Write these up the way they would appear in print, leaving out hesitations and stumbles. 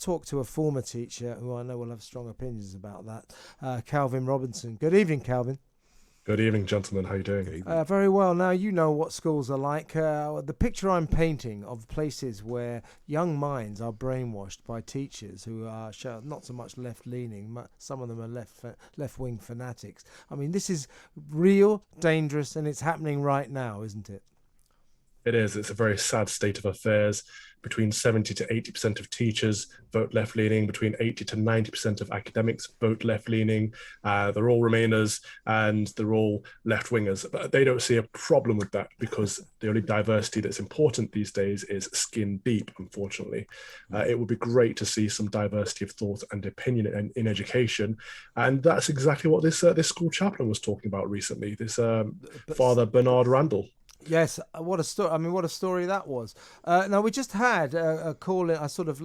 talk to a former teacher who I know will have strong opinions about that, Calvin Robinson. Good evening, Calvin. Good evening, gentlemen. How are you doing? Very well. Now, you know what schools are like. The picture I'm painting of places where young minds are brainwashed by teachers who are not so much left-leaning, some of them are left-wing fanatics. I mean, this is real, dangerous, and it's happening right now, isn't it? It is. It's a very sad state of affairs. Between 70 to 80% of teachers vote left-leaning. Between 80 to 90% of academics vote left-leaning. They're all Remainers and they're all left-wingers. But they don't see a problem with that because the only diversity that's important these days is skin deep, unfortunately. It would be great to see some diversity of thought and opinion in education. And that's exactly what this school chaplain was talking about recently, this Father Bernard Randall. Yes, what a story! I mean, what a story that was. Now, we just had a call in. I sort of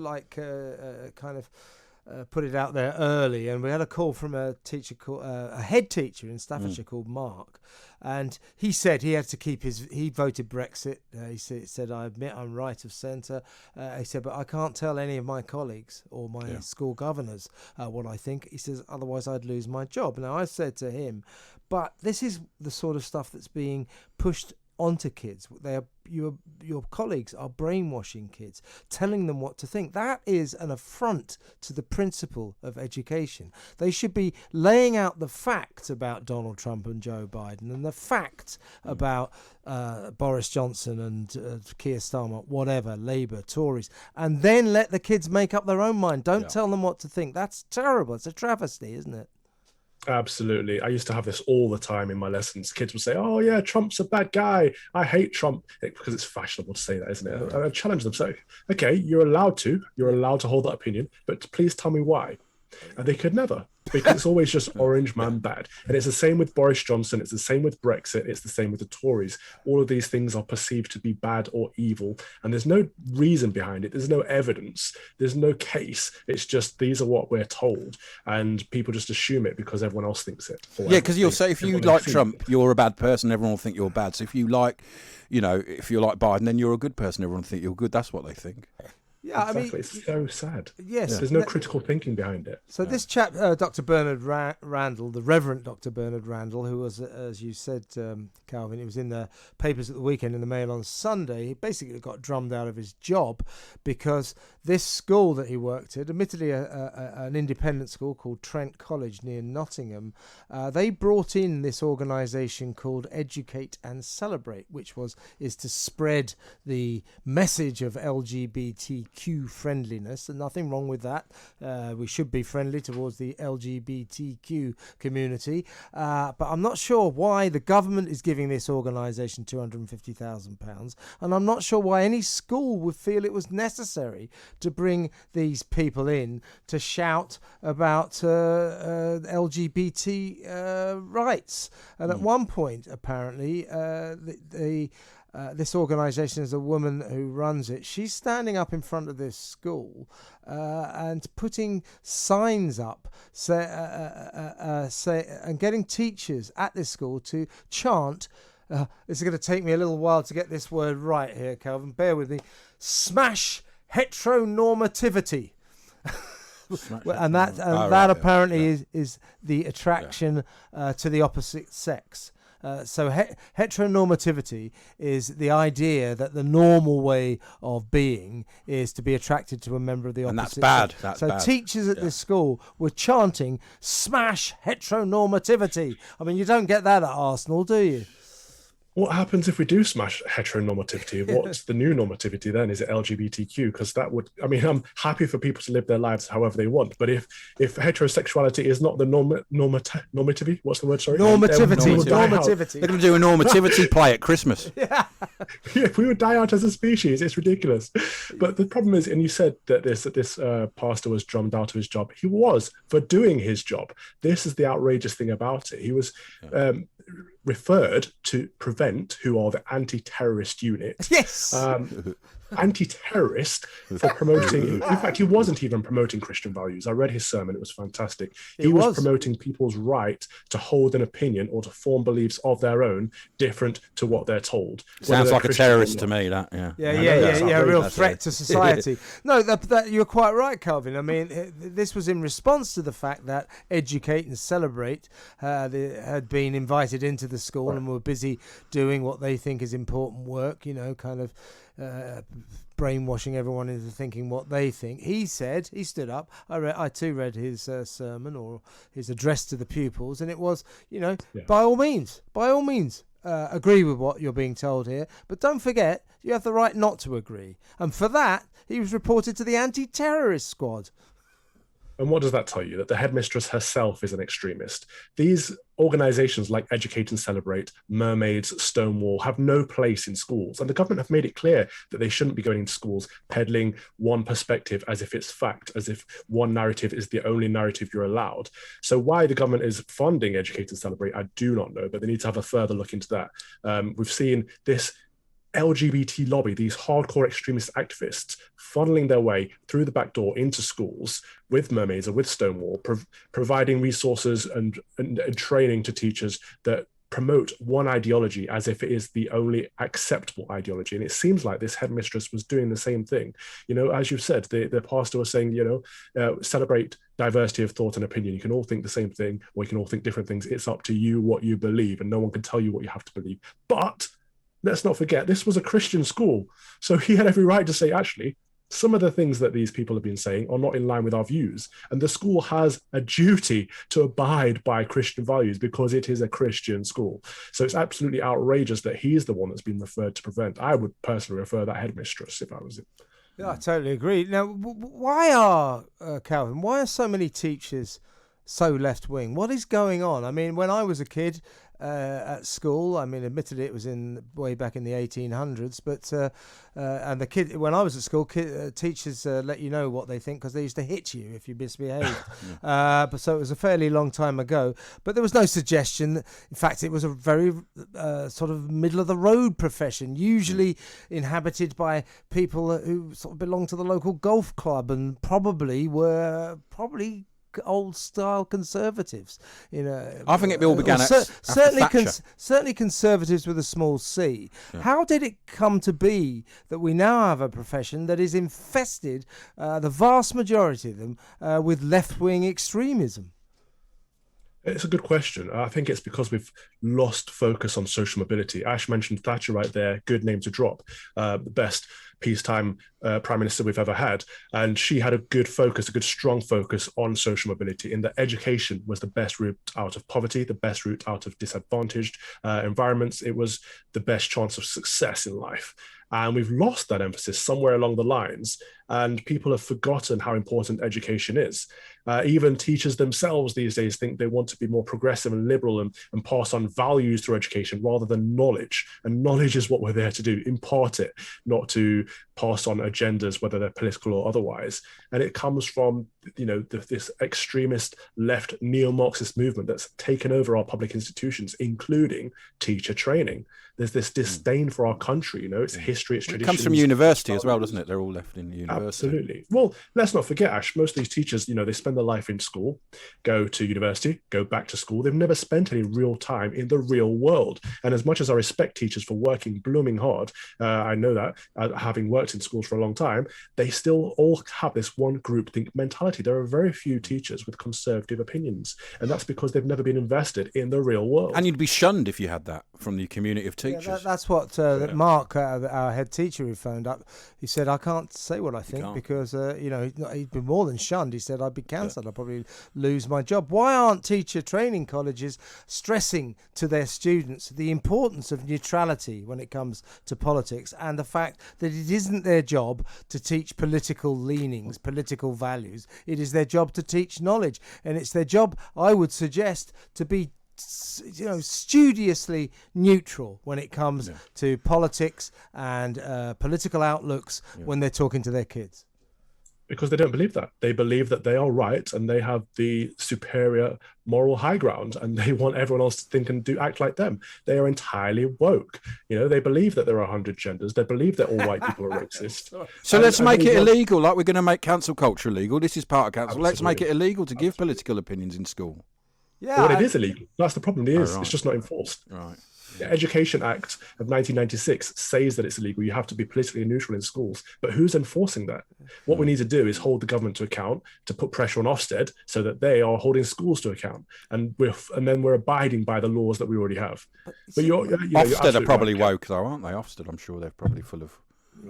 put it out there early, and we had a call from a teacher called a head teacher in Staffordshire called Mark, and he said he had to keep he voted Brexit. He said, I admit I'm right of centre. He said, but I can't tell any of my colleagues or my school governors what I think. He says, otherwise I'd lose my job. Now, I said to him, but this is the sort of stuff that's being pushed onto kids. Your colleagues are brainwashing kids, telling them what to think. That is an affront to the principle of education. They should be laying out the facts about Donald Trump and Joe Biden and the facts about Boris Johnson and Keir Starmer, whatever, Labour, Tories, and then let the kids make up their own mind. Don't tell them what to think. That's terrible. It's a travesty, isn't it? Absolutely. I used to have this all the time in my lessons. Kids would say, oh, yeah, Trump's a bad guy. I hate Trump. Because it's fashionable to say that, isn't it? I challenge them. So, okay, you're allowed to hold that opinion, but please tell me why. And they could never, because it's always just orange man bad. And it's the same with Boris Johnson. It's the same with Brexit. It's the same with the Tories. All of these things are perceived to be bad or evil. And there's no reason behind it. There's no evidence. There's no case. It's just these are what we're told. And people just assume it because everyone else thinks it. Yeah, because you'll say if you like Trump, you're a bad person. Everyone will think you're bad. So if you like, if you like Biden, then you're a good person. Everyone will think you're good. That's what they think. Yeah, exactly. I mean, it's so sad. Yes, there's no critical thinking behind it. So this chap, Dr. Bernard Randall, the Reverend Dr. Bernard Randall, who was, as you said, Calvin, he was in the papers at the weekend in the Mail on Sunday. He basically got drummed out of his job because this school that he worked at, admittedly an independent school called Trent College near Nottingham, they brought in this organisation called Educate and Celebrate, which is to spread the message of LGBTQ friendliness, and nothing wrong with that. We should be friendly towards the LGBTQ community, but I'm not sure why the government is giving this organisation £250,000, and I'm not sure why any school would feel it was necessary to bring these people in to shout about LGBT rights. And at one point, apparently, this organisation is a woman who runs it. She's standing up in front of this school and putting signs up and getting teachers at this school to chant. This is going to take me a little while to get this word right here, Calvin. Bear with me. Smash heteronormativity. And that apparently is the attraction to the opposite sex. So heteronormativity is the idea that the normal way of being is to be attracted to a member of the opposite. And that's bad. Sex. So teachers at this school were chanting, smash heteronormativity. I mean, you don't get that at Arsenal, do you? What happens if we do smash heteronormativity? What's the new normativity then? Is it LGBTQ? Because that would, I mean, I'm happy for people to live their lives however they want. But if heterosexuality is not the normativity, what's the word? Sorry, normativity. They're going to do a normativity play at Christmas. Yeah, we would die out as a species. It's ridiculous. But the problem is, and you said that this pastor was drummed out of his job. He was for doing his job. This is the outrageous thing about it. He was. referred to Prevent, who are the anti-terrorist unit. Yes. Anti-terrorist for promoting. In fact, he wasn't even promoting Christian values. I read his sermon; it was fantastic. He was promoting people's right to hold an opinion or to form beliefs of their own, different to what they're told. Sounds like Christian a terrorist to me. That a real threat to society. No, that you're quite right, Calvin. I mean, this was in response to the fact that Educate and Celebrate had been invited into the school and were busy doing what they think is important work. Kind of. Brainwashing everyone into thinking what they think. He stood up. I too read his sermon or his address to the pupils, and it was, by all means, agree with what you're being told here, but don't forget you have the right not to agree. And for that, he was reported to the anti-terrorist squad. And what does that tell you? That the headmistress herself is an extremist. These organizations like Educate and Celebrate, Mermaids, Stonewall have no place in schools. And the government have made it clear that they shouldn't be going into schools peddling one perspective as if it's fact, as if one narrative is the only narrative you're allowed. So why the government is funding Educate and Celebrate, I do not know, but they need to have a further look into that. We've seen this LGBT lobby, these hardcore extremist activists funneling their way through the back door into schools with Mermaids or with Stonewall, providing resources and training to teachers that promote one ideology as if it is the only acceptable ideology. And it seems like this headmistress was doing the same thing. As you've said, the pastor was saying, celebrate diversity of thought and opinion. You can all think the same thing, or you can all think different things. It's up to you what you believe, and no one can tell you what you have to believe. But let's not forget, this was a Christian school. So he had every right to say, actually, some of the things that these people have been saying are not in line with our views. And the school has a duty to abide by Christian values because it is a Christian school. So it's absolutely outrageous that he's the one that's been referred to Prevent. I would personally refer that headmistress if I was him. Yeah, I totally agree. Now, Calvin, why are so many teachers so left-wing? What is going on? I mean, when I was a kid, at school, I mean, admittedly it was way back in the 1800s, but and when I was at school, teachers let you know what they think because they used to hit you if you misbehaved. But so it was a fairly long time ago. But there was no suggestion. In fact, it was a very sort of middle of the road profession, usually inhabited by people who sort of belonged to the local golf club and probably old style conservatives. I think it all began certainly conservatives with a small c. Yeah. How did it come to be that we now have a profession that is infested, the vast majority of them, with left-wing extremism? It's a good question. I think it's because we've lost focus on social mobility. Ash mentioned Thatcher right there, good name to drop, the best peacetime prime minister we've ever had. And she had a good strong focus on social mobility, in that education was the best route out of poverty, the best route out of disadvantaged environments. It was the best chance of success in life. And we've lost that emphasis somewhere along the lines, and people have forgotten how important education is. Even teachers themselves these days think they want to be more progressive and liberal and pass on values through education rather than knowledge. And knowledge is what we're there to do, impart it, not to pass on agendas, whether they're political or otherwise. And it comes from, this extremist left neo-Marxist movement that's taken over our public institutions, including teacher training. There's this disdain for our country, its history, its traditions. It comes from university as well, doesn't it? They're all left in university. Absolutely. Well, let's not forget, Ash, most of these teachers, they spend their life in school, go to university, go back to school. They've never spent any real time in the real world. And as much as I respect teachers for working blooming hard, I know that, having worked in schools for a long time, they still all have this one groupthink mentality. There are very few teachers with conservative opinions, and that's because they've never been invested in the real world. And you'd be shunned if you had that from the community of teachers. Yeah, that's what Mark, our head teacher, who phoned up, he said, I can't say what I think because, he'd been more than shunned. He said, I'd be cancelled. I'd probably lose my job. Why aren't teacher training colleges stressing to their students the importance of neutrality when it comes to politics, and the fact that it isn't their job to teach political leanings, political values? It is their job to teach knowledge, and it's their job, I would suggest, to be studiously neutral when it comes to politics and political outlooks when they're talking to their kids. Because they don't believe that. They believe that they are right and they have the superior moral high ground, and they want everyone else to think and act like them. They are entirely woke. They believe that there are 100 genders. They believe that all white people are racist. So let's make it illegal, like we're going to make cancel culture illegal. This is part of cancel. Absolutely. Let's make it illegal to give political opinions in school. Yeah, Well, it is illegal. That's the problem. It is. right. It's just not enforced. Right. The Education Act of 1996 says that it's illegal. You have to be politically neutral in schools. But who's enforcing that? What we need to do is hold the government to account, to put pressure on Ofsted so that they are holding schools to account. And then we're abiding by the laws that we already have. But Ofsted are probably woke, though, aren't they? Ofsted, I'm sure they're probably full of...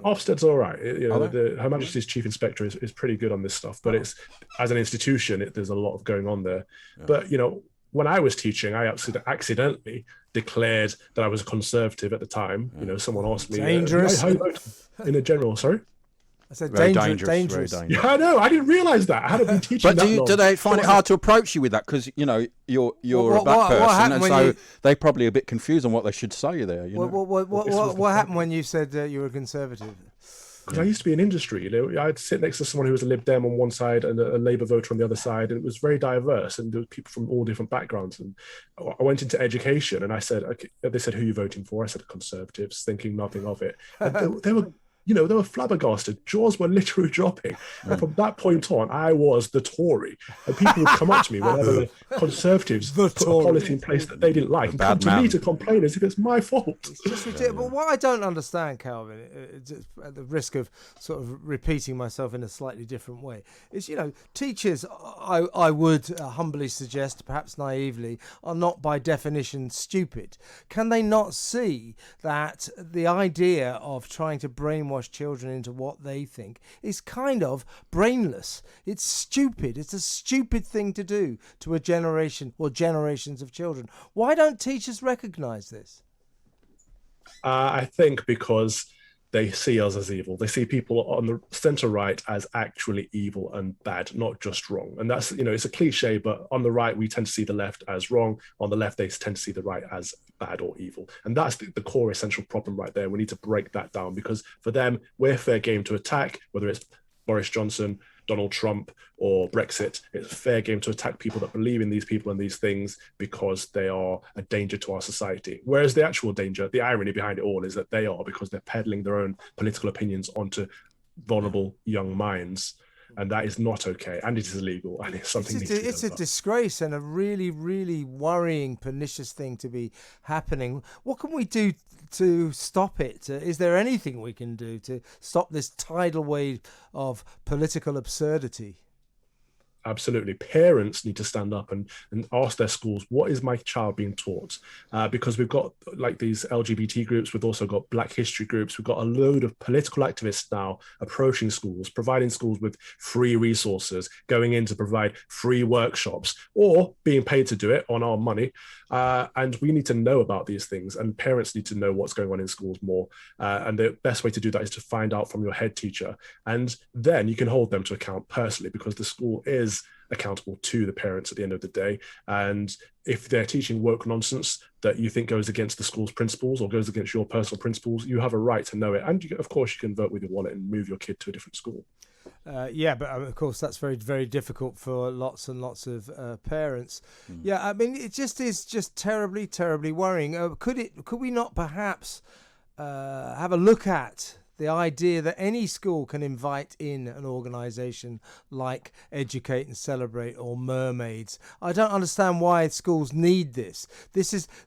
Ofsted's all right. Her Majesty's Chief Inspector is pretty good on this stuff. But it's, as an institution, there's a lot of going on there. Yeah. But, when I was teaching, I accidentally declared that I was a conservative at the time. Someone asked me, dangerous. How you vote in a general, sorry? I said very dangerous. Very dangerous. Yeah, I know. I didn't realise that. I hadn't been teaching But do they find it hard to approach you with that? Because, you're a black person, and so they're probably a bit confused on what they should say there. What happened when you said you were a conservative? Because I used to be in industry, I'd sit next to someone who was a Lib Dem on one side and a Labour voter on the other side, and it was very diverse, and there were people from all different backgrounds. And I went into education, and I said, okay, they said, who are you voting for? I said, Conservatives, thinking nothing of it. And they were they were flabbergasted. Jaws were literally dropping. And from that point on, I was the Tory. And people would come up to me whenever the Conservatives put a policy in place that they didn't like and come to me to complain as if it's my fault. It's just ridiculous. But what I don't understand, Calvin, at the risk of sort of repeating myself in a slightly different way, is, teachers, I would humbly suggest, perhaps naively, are not by definition stupid. Can they not see that the idea of trying to brainwash children into what they think is kind of brainless? It's stupid. It's a stupid thing to do to a generation or generations of children. Why don't teachers recognise this? I think because they see us as evil. They see people on the centre right as actually evil and bad, not just wrong. And that's, it's a cliche, but on the right, we tend to see the left as wrong. On the left, they tend to see the right as bad or evil. And that's the core essential problem right there. We need to break that down, because for them, we're fair game to attack, whether it's Boris Johnson, Donald Trump, or Brexit. It's fair game to attack people that believe in these people and these things because they are a danger to our society. Whereas the actual danger, the irony behind it all, is that they are, because they're peddling their own political opinions onto vulnerable young minds. And that is not okay, and it is illegal, and it's something. It's a disgrace and a really, really worrying, pernicious thing to be happening. What can we do to stop it? Is there anything we can do to stop this tidal wave of political absurdity? Absolutely. Parents need to stand up and ask their schools, what is my child being taught? Because we've got like these LGBT groups, we've also got Black history groups, we've got a load of political activists now approaching schools, providing schools with free resources, going in to provide free workshops, or being paid to do it on our money. And we need to know about these things, and parents need to know what's going on in schools more. And the best way to do that is to find out from your head teacher. And then you can hold them to account personally, because the school is accountable to the parents at the end of the day. And if they're teaching woke nonsense that you think goes against the school's principles or goes against your personal principles, you have a right to know it. And of course, you can vote with your wallet and move your kid to a different school. But of course that's very, very difficult for lots and lots of parents. Yeah, I mean, it just is just terribly, terribly worrying. Could we not perhaps have a look at the idea that any school can invite in an organisation like Educate and Celebrate or Mermaids? I don't understand why schools need this.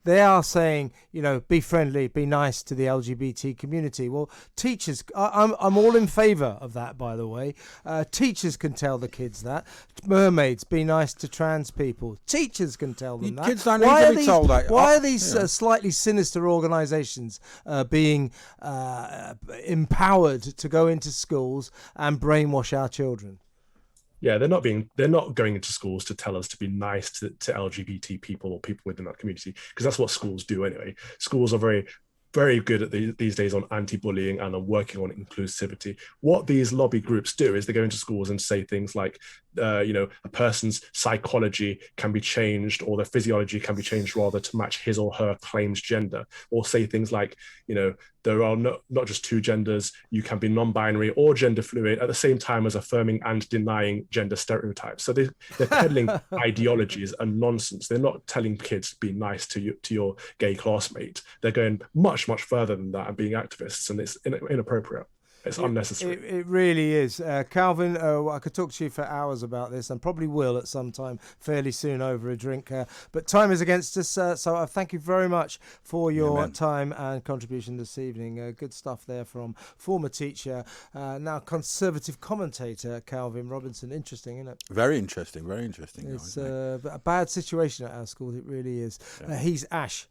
They are saying, be friendly, be nice to the LGBT community. Well, teachers, I'm all in favour of that, by the way. Teachers can tell the kids that. Mermaids, be nice to trans people. Teachers can tell them that. Kids don't need to be told that. Why are these slightly sinister organisations being empowered to go into schools and brainwash our children? Yeah, they're not going into schools to tell us to be nice to LGBT people or people within that community, because that's what schools do anyway. Schools are very, very good at these days on anti-bullying and on working on inclusivity. What these lobby groups do is they go into schools and say things like, a person's psychology can be changed, or their physiology can be changed rather, to match his or her claimed gender, or say things like, there are not just two genders, you can be non-binary or gender fluid at the same time as affirming and denying gender stereotypes. So they're peddling ideologies and nonsense. They're not telling kids be nice to your gay classmate. They're going much, much further than that and being activists, and it's inappropriate. It's unnecessary. It really is. Calvin, I could talk to you for hours about this, and probably will at some time fairly soon over a drink. But time is against us, so I thank you very much for your time and contribution this evening. Good stuff there from former teacher, now conservative commentator, Calvin Robinson. Interesting, isn't it? Very interesting, very interesting. It's a bad situation at our school. It really is. He's Ash.